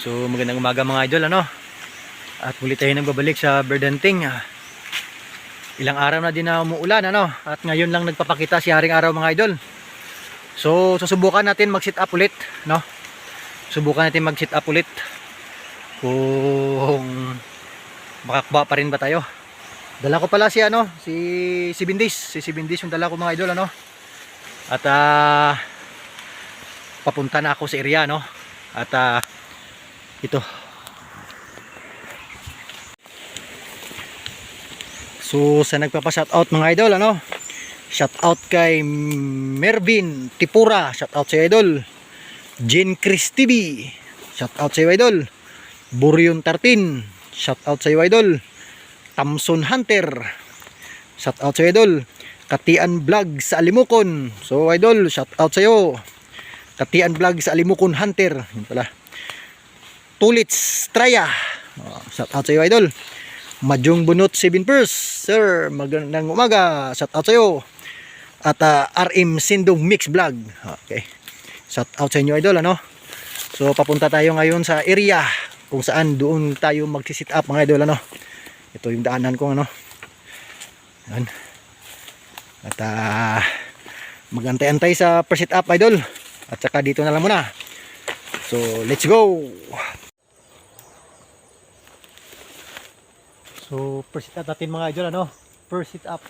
So magandang umaga mga idol, ano? At muli tayo nagbabalik sa bird hunting. Ilang araw na din na umuulan, ano? At ngayon lang nagpapakita si haring araw mga idol. So susubukan natin mag-sit up ulit, no? Subukan natin mag-sit up ulit. Kung makakaba pa rin ba tayo. Dala ko pala si si Bindis. Si Bindis yung dala ko mga idol, ano? At papunta na ako sa area, no? At ito. So sa nagpapa-shoutout mga idol, ano? Shoutout kay Mervin Tipura, shoutout sa idol. Jean Chris TV, shoutout sa idol. Buryon 13, shoutout sa idol. Thompson Hunter, shoutout sa idol. Katian Vlog sa Alimukon. So idol, shoutout sa iyo. Katian Vlog sa Alimukon Hunter. Yun pala. Tulits Traya, shoutout sa iyo idol. Majong Bunot 7 Pers, sir, magandang umaga, shoutout sa iyo. At RM Sindong Mix Vlog, okay, shoutout sa inyo idol, ano. So papunta tayo ngayon sa area kung saan doon tayo magsi-sit up mga idol, ano. Ito yung daanan ko, ano. Yan. At magantay-antay sa per sit up idol. At saka dito na lang muna. So let's go. So per sit up natin mga idol, ano. Per sit up.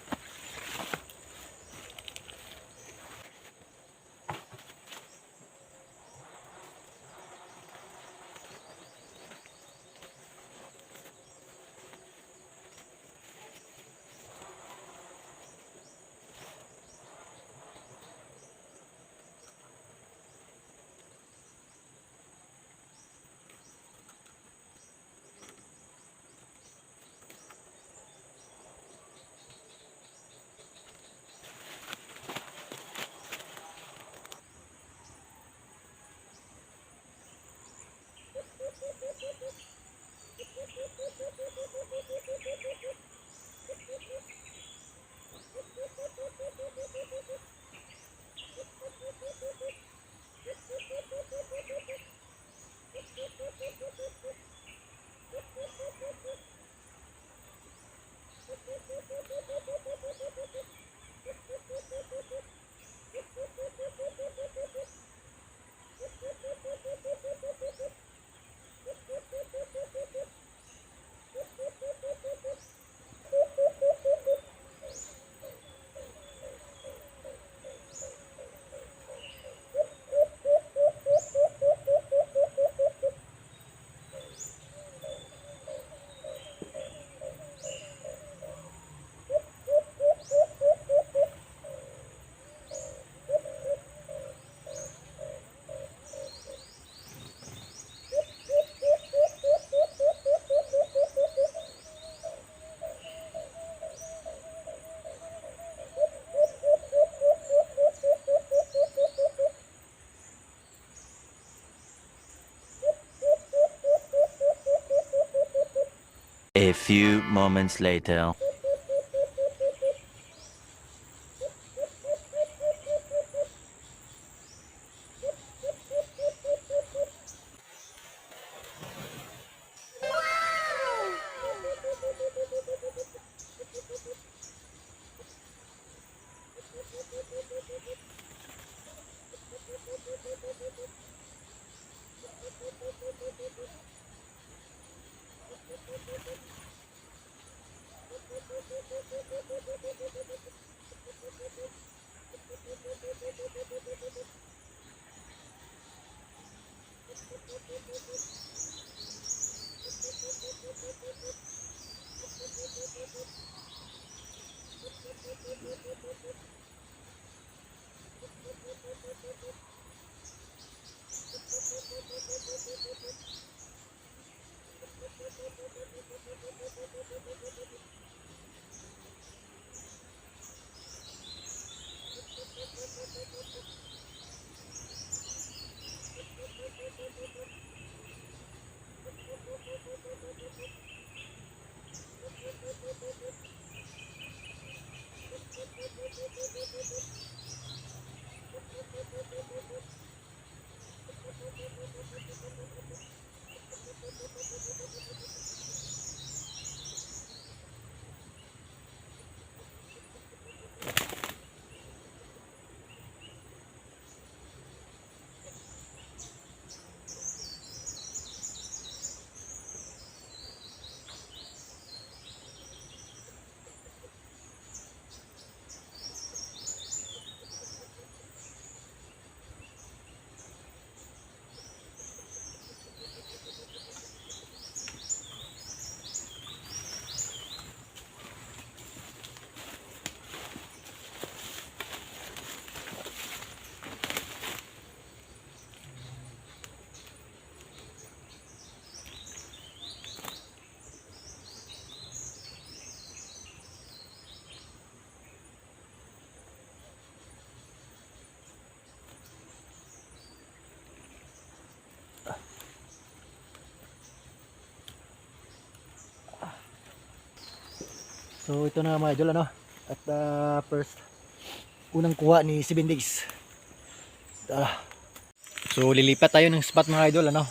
A few moments later. So ito na mga idol ano. At first unang kuha ni 7 days. So lilipat tayo ng spot mga idol ano.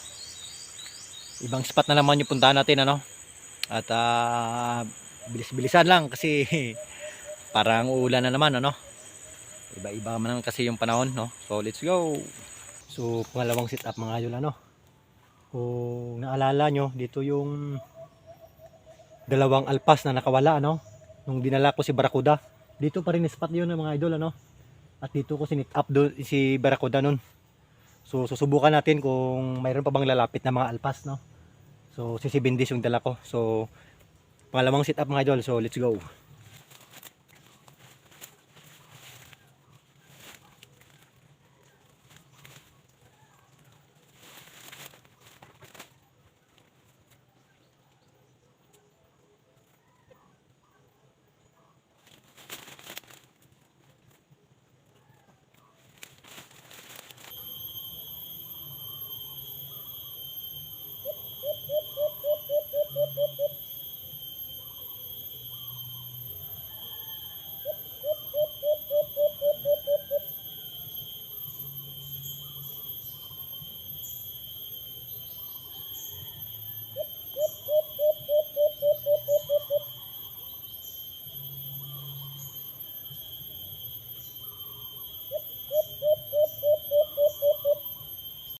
Ibang spot na naman yung puntahan natin ano. At bilis-bilisan lang kasi parang uulan na naman ano. Iba-iba man kasi yung panahon no. So let's go. So pangalawang sit up mga idol ano. Kung naalala nyo, dito yung dalawang alpas na nakawala ano. Nung dinala ko si Barracuda. Dito pa rin spot yun mga idol ano. At dito ko sinit up doon si Barracuda nun. So susubukan natin kung mayroon pa bang lalapit na mga alpas no. So si 7 days yung dala ko. So pangalawang sit up mga idol. So let's go.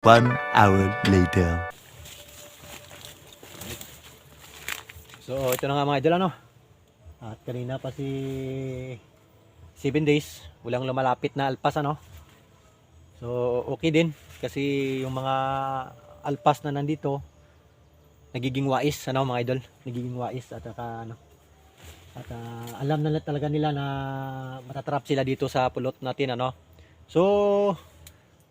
One hour later. So ito na nga mga idol ano. At kanina pa si 7 days, walang lumalapit na alpas ano. So okay din kasi yung mga alpas na nandito nagiging wais ano mga idol, nagiging wais at ano. At alam na talaga nila na matatrap sila dito sa pulot natin ano. So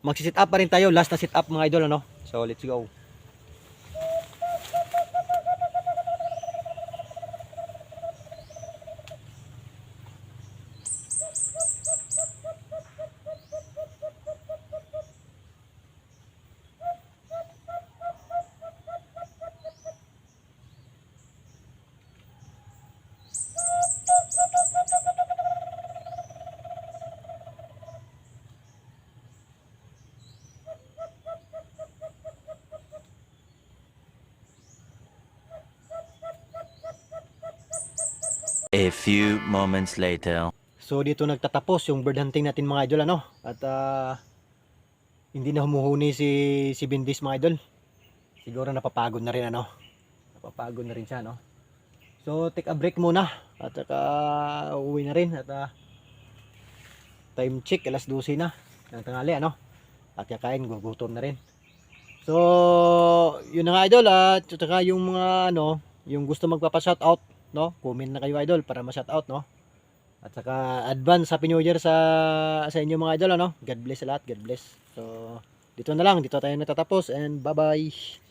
magsi-sit up pa rin tayo, last na sit up mga idol ano. So let's go. A few moments later. So dito nagtatapos yung bird hunting natin mga idol ano. At hindi na humuhuni si 7 days mga idol. Siguro napapagod na rin ano. Napapagod na rin siya no. So take a break muna at uwi na rin at time check alas 12 na ng tanghali ano. At kakain gugutom na rin. So yun na nga idol at saka yung mga ano, yung gusto magpapa-shoutout no, comment na kayo idol para ma-shoutout no. At saka advance happy new year sa inyo mga idol ano. God bless sa lahat, God bless. So dito na lang, dito tayo natatapos and bye bye.